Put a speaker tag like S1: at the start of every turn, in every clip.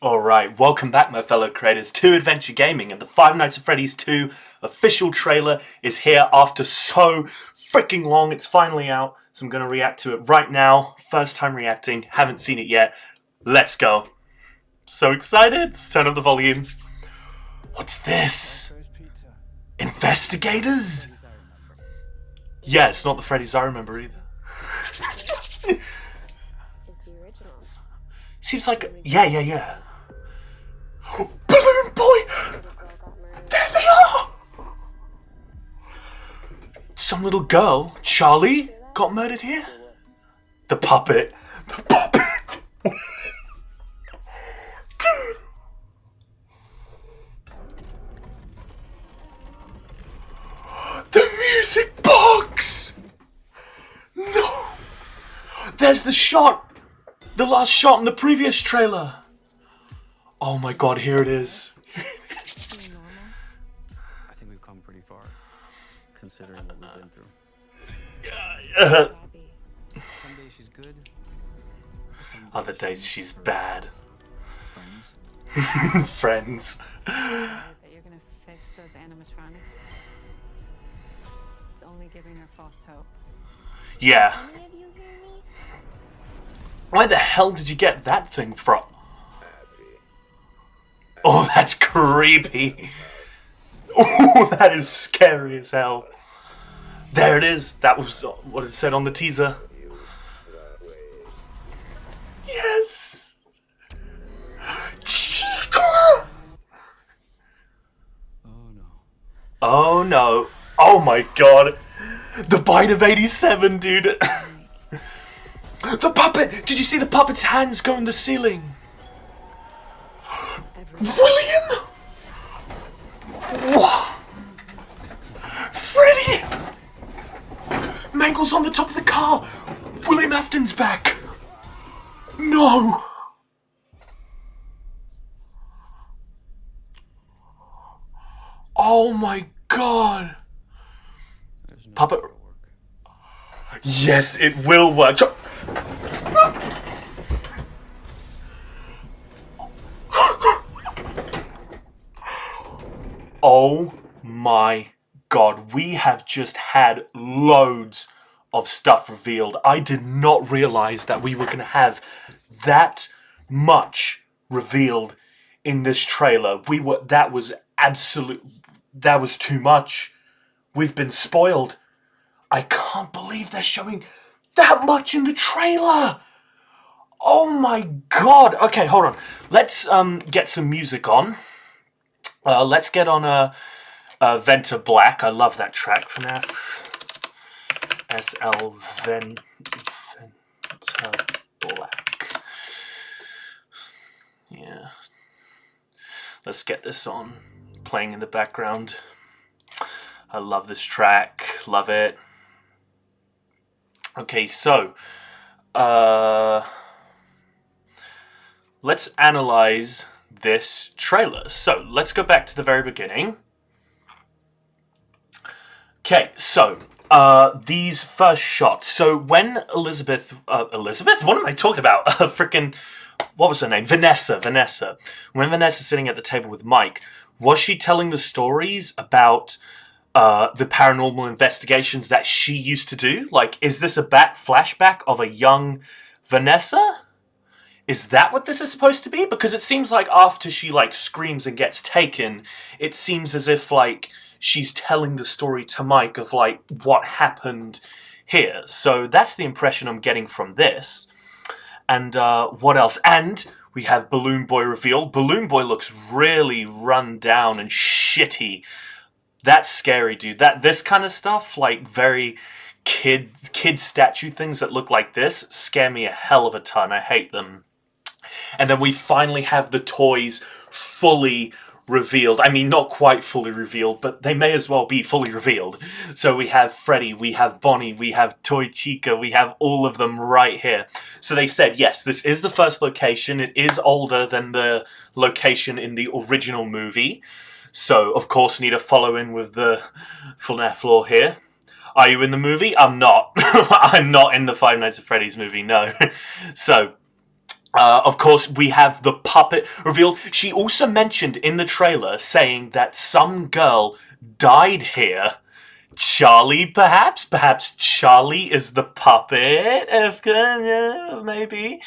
S1: Alright, welcome back my fellow creators to Adventure Gaming, and the Five Nights at Freddy's 2 official trailer is here after so freaking long. It's finally out, so I'm going to react to it right now. First time reacting, haven't seen it yet. Let's go. So excited, let's turn up the volume. What's this? Investigators? Yeah, it's not the Freddy's I remember either. Seems like... Yeah. Balloon Boy! There they are! Some little girl, Charlie, got murdered here? The puppet. The puppet! Dude! The music box! No! There's the shot! The last shot in the previous trailer! Oh my god, here it is.
S2: I think we've come pretty far, considering what we've been through. Some days she's good.
S1: Other days she's bad.
S2: Friends.
S1: Friends.
S3: That you're gonna fix those animatronics. It's only giving her false hope.
S1: Yeah.
S3: Any of you hear me?
S1: Where the hell did you get that thing from? Oh, that's creepy. Oh, that is scary as hell. There it is. That was what it said on the teaser. Yes. Chica.
S2: Oh no.
S1: Oh no. Oh my god. The bite of 87, dude. The puppet. Did you see the puppet's hands go in the ceiling? William? What? Freddy! Mangle's on the top of the car! William Afton's back! No! Oh my god!
S2: There's no
S1: Puppet...
S2: way it'll work.
S1: Yes, it will work! Oh my god, we have just had loads of stuff revealed. I did not realize that we were going to have that much revealed in this trailer. That was too much. We've been spoiled. I can't believe they're showing that much in the trailer. Oh my god. Okay, hold on. Let's get some music on. Let's get on a Venter Black. I love that track. FNAF. SL Venter Black. Yeah. Let's get this on. Playing in the background. I love this track. Love it. Okay, so let's analyze this trailer. So let's go back to the very beginning. Okay, so these first shots. So when Elizabeth, what am I talking about? Freaking, what was her name? Vanessa. When Vanessa's sitting at the table with Mike, was she telling the stories about the paranormal investigations that she used to do? Like, is this a flashback of a young Vanessa? Is that what this is supposed to be? Because it seems like after she, like, screams and gets taken, it seems as if, like, she's telling the story to Mike of, like, what happened here. So that's the impression I'm getting from this. And what else? And we have Balloon Boy revealed. Balloon Boy looks really run down and shitty. That's scary, dude. This kind of stuff, like, very kid statue things that look like this, scare me a hell of a ton. I hate them. And then we finally have the toys fully revealed. I mean, not quite fully revealed, but they may as well be fully revealed. So we have Freddy, we have Bonnie, we have Toy Chica, we have all of them right here. So they said, yes, this is the first location. It is older than the location in the original movie. So, of course, need to follow in with the FNAF lore here. Are you in the movie? I'm not. I'm not in the Five Nights at Freddy's movie, no. So, Of course, we have the puppet revealed. She also mentioned in the trailer saying that some girl died here. Charlie, perhaps? Perhaps Charlie is the puppet? Maybe.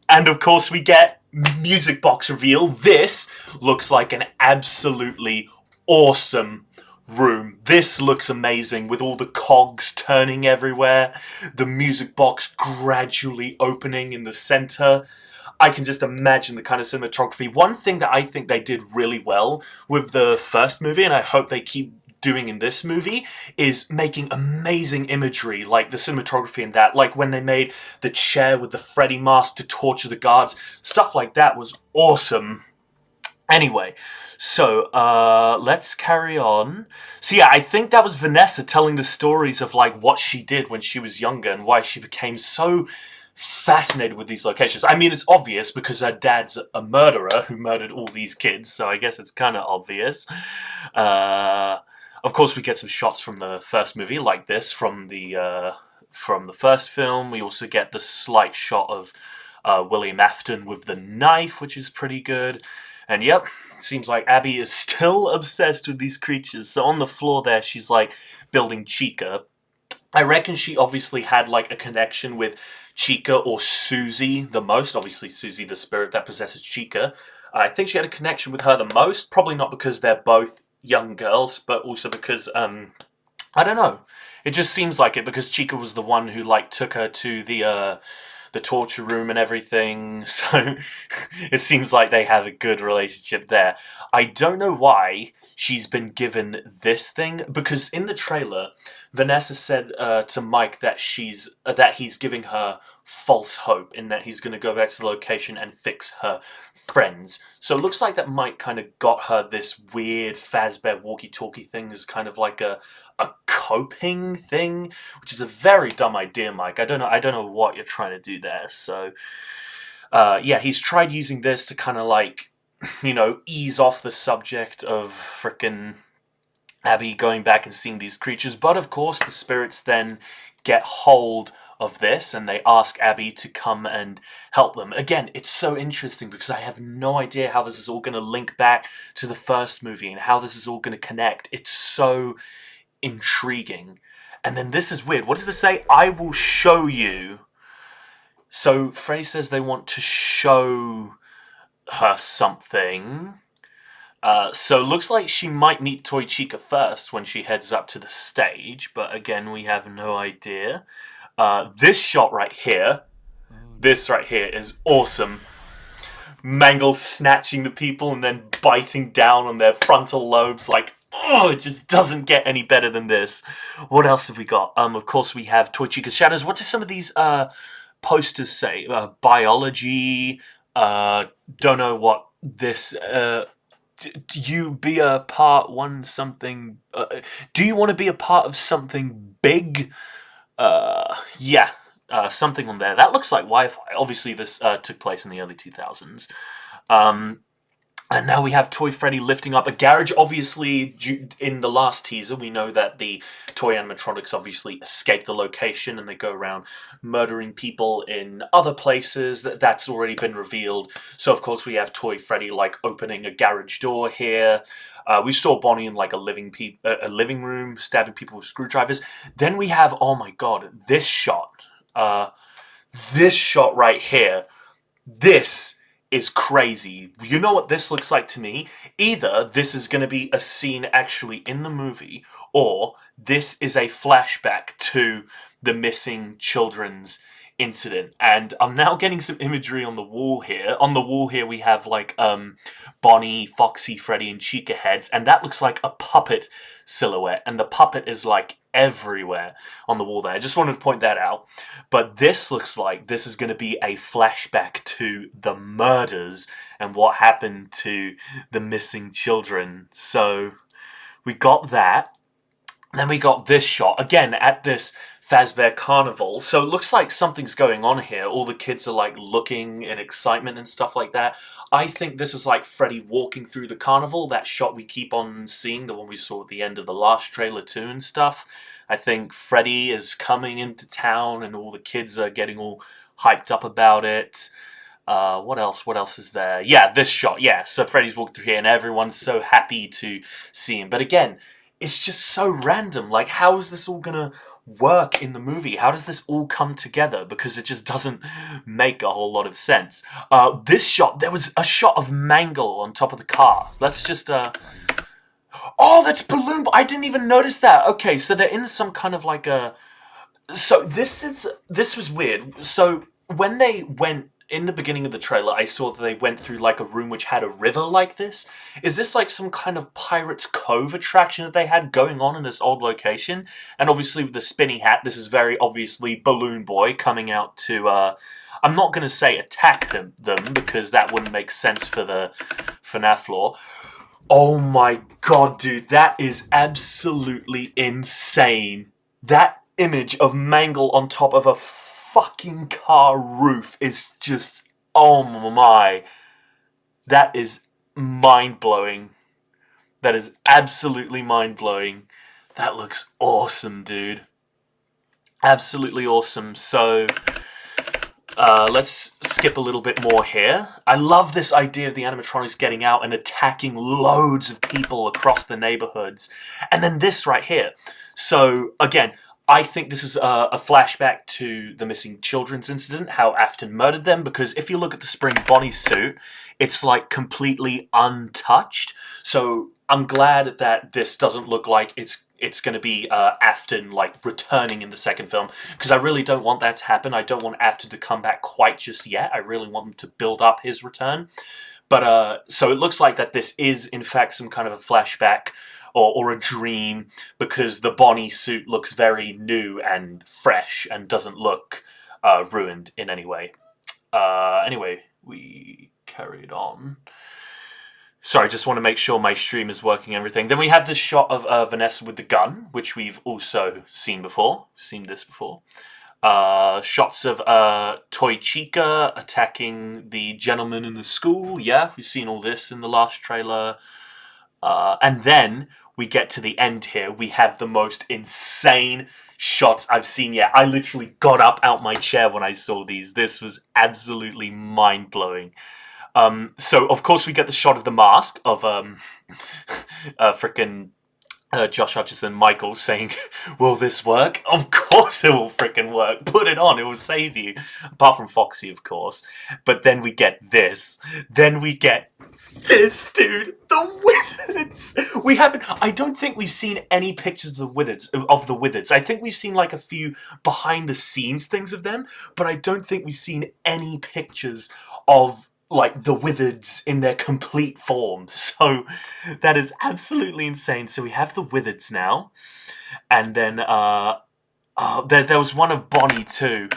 S1: And of course, we get music box reveal. This looks like an absolutely awesome room. This looks amazing with all the cogs turning everywhere, the music box gradually opening in the center. I can just imagine the kind of cinematography. One thing that I think they did really well with the first movie, and I hope they keep doing in this movie, is making amazing imagery, like the cinematography in that, like when they made the chair with the Freddy mask to torture the guards. Stuff like that was awesome. Anyway, so let's carry on. So yeah, I think that was Vanessa telling the stories of like what she did when she was younger and why she became so fascinated with these locations. I mean, it's obvious because her dad's a murderer who murdered all these kids, so I guess it's kind of obvious. Of course, we get some shots from the first movie, like this from the first film. We also get the slight shot of William Afton with the knife, which is pretty good. And yep, seems like Abby is still obsessed with these creatures. So on the floor there, she's like building Chica. I reckon she obviously had like a connection with Chica or Susie the most. Obviously, Susie, the spirit that possesses Chica. I think she had a connection with her the most. Probably not because they're both young girls, but also because I don't know. It just seems like it because Chica was the one who like took her to the torture room and everything. So it seems like they have a good relationship there. I don't know why she's been given this thing, because in the trailer, Vanessa said to Mike that he's giving her false hope in that he's going to go back to the location and fix her friends. So it looks like that Mike kind of got her this weird Fazbear walkie-talkie thing as kind of like a coping thing, which is a very dumb idea, Mike. I don't know what you're trying to do there. So yeah, he's tried using this to kind of like, ease off the subject of frickin' Abby going back and seeing these creatures. But of course, the spirits then get hold of this and they ask Abby to come and help them. Again, it's so interesting because I have no idea how this is all going to link back to the first movie and how this is all going to connect. It's so intriguing. And then this is weird. What does this say? I will show you. So Freddy says they want to show her something. So looks like she might meet Toy Chica first when she heads up to the stage, but again, we have no idea. This shot right here, this right here is awesome. Mangle snatching the people and then biting down on their frontal lobes like, oh, it just doesn't get any better than this. What else have we got? Of course, we have Toy Chica's shadows. What do some of these posters say? Biology, don't know what this... do you be a part one something... do you want to be a part of something big? Yeah, something on there. That looks like Wi-Fi. Obviously, this took place in the early 2000s. And now we have Toy Freddy lifting up a garage. Obviously, in the last teaser, we know that the toy animatronics obviously escape the location and they go around murdering people in other places. That's already been revealed. So, of course, we have Toy Freddy, like, opening a garage door here. We saw Bonnie in, like, a living room, stabbing people with screwdrivers. Then we have, oh my god, this shot. This shot right here. This is crazy. You know what this looks like to me? Either this is going to be a scene actually in the movie, or this is a flashback to the missing children's incident. And I'm now getting some imagery on the wall here. On the wall here we have like Bonnie, Foxy, Freddy, and Chica heads, and that looks like a puppet silhouette, and the puppet is like everywhere on the wall there. I just wanted to point that out. But this looks like this is going to be a flashback to the murders and what happened to the missing children. So we got that. Then we got this shot, again, at this Fazbear Carnival. So it looks like something's going on here. All the kids are like looking in excitement and stuff like that. I think this is like Freddy walking through the carnival. That shot we keep on seeing, the one we saw at the end of the last trailer too and stuff. I think Freddy is coming into town and all the kids are getting all hyped up about it. What else? What else is there? Yeah, this shot. Yeah, so Freddy's walking through here, and everyone's so happy to see him. But again, it's just so random. Like, how is this all gonna work in the movie? How does this all come together? Because it just doesn't make a whole lot of sense. This shot, there was a shot of Mangle on top of the car. Let's just Oh, that's balloon. I didn't even notice that. Okay, so they're in some kind of like a. So this was weird. So when they went in the beginning of the trailer, I saw that they went through like a room which had a river like this. Is this like some kind of Pirates Cove attraction that they had going on in this old location? And obviously with the spinny hat, this is very obviously Balloon Boy coming out to. I'm not going to say attack them because that wouldn't make sense for the FNAF lore. Oh my god, dude, that is absolutely insane. That image of Mangle on top of a fucking car roof is just, oh my. That is mind-blowing. That is absolutely mind-blowing. That looks awesome, dude. Absolutely awesome. So, let's skip a little bit more here. I love this idea of the animatronics getting out and attacking loads of people across the neighborhoods. And then this right here. So, again, I think this is a flashback to the missing children's incident, how Afton murdered them, because if you look at the Spring Bonnie suit, it's like completely untouched. So I'm glad that this doesn't look like it's going to be Afton like returning in the second film, because I really don't want that to happen. I don't want Afton to come back quite just yet. I really want them to build up his return. But so it looks like that this is in fact some kind of a flashback or a dream, because the Bonnie suit looks very new and fresh and doesn't look ruined in any way. Anyway, we carried on. Sorry, I just want to make sure my stream is working and everything. Then we have this shot of Vanessa with the gun, which we've also seen before. Seen this before. Shots of Toy Chica attacking the gentleman in the school. Yeah, we've seen all this in the last trailer. And then we get to the end here. We have the most insane shots I've seen yet. I literally got up out my chair when I saw these. This was absolutely mind-blowing. So, of course, we get the shot of the mask of frickin' Josh Hutcherson, Michael, saying, will this work? Of course it will frickin' work. Put it on. It will save you. Apart from Foxy, of course. But then we get this. Then we get this, dude. The Wizards. We haven't. I don't think we've seen any pictures of the Wizards. I think we've seen like a few behind the scenes things of them, but I don't think we've seen any pictures of like the Wizards in their complete form. So that is absolutely insane. So we have the Wizards now, and then there was one of Bonnie too.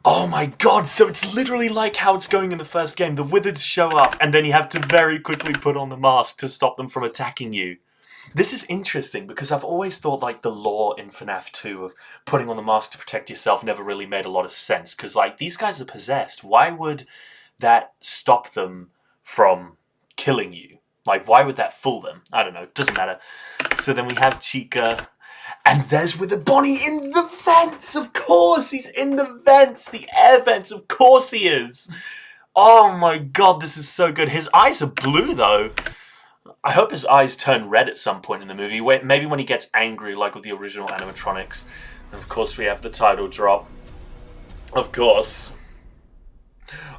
S1: Oh my god, so it's literally like how it's going in the first game. The Wizards show up, and then you have to very quickly put on the mask to stop them from attacking you. This is interesting, because I've always thought like the lore in FNAF 2 of putting on the mask to protect yourself never really made a lot of sense. Because like, these guys are possessed. Why would that stop them from killing you? Like, why would that fool them? I don't know, doesn't matter. So then we have Chica. And there's with the Bonnie in the vents, of course! He's in the vents, the air vents, of course he is! Oh my god, this is so good. His eyes are blue, though. I hope his eyes turn red at some point in the movie. Maybe when he gets angry, like with the original animatronics. And of course, we have the title drop. Of course.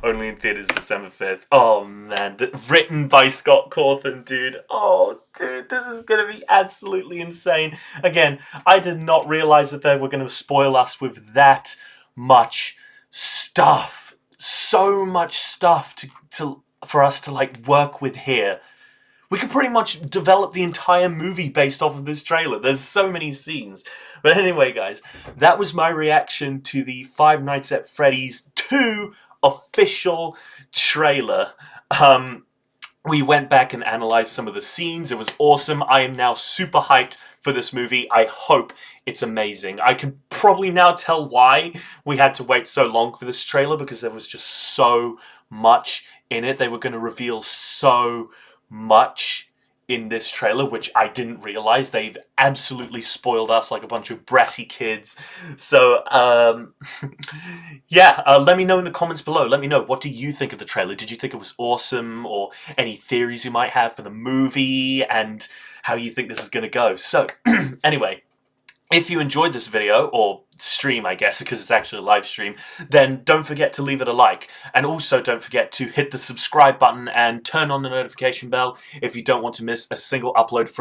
S1: Only in theaters December 5th. Oh man, written by Scott Cawthon, dude. Oh, dude, this is going to be absolutely insane. Again, I did not realize that they were going to spoil us with that much stuff. So much stuff for us to like work with here. We could pretty much develop the entire movie based off of this trailer. There's so many scenes. But anyway, guys, that was my reaction to the Five Nights at Freddy's 2 official trailer. We went back and analyzed some of the scenes. It was awesome. I am now super hyped for this movie. I hope it's amazing. I can probably now tell why we had to wait so long for this trailer, because there was just so much in it. They were going to reveal so much in this trailer, which I didn't realize. They've absolutely spoiled us like a bunch of bratty kids. So, yeah, let me know in the comments below. Let me know, what do you think of the trailer? Did you think it was awesome, or any theories you might have for the movie, and how you think this is going to go? So, anyway, if you enjoyed this video, or stream, I guess, because it's actually a live stream, then don't forget to leave it a like. And also don't forget to hit the subscribe button and turn on the notification bell if you don't want to miss a single upload from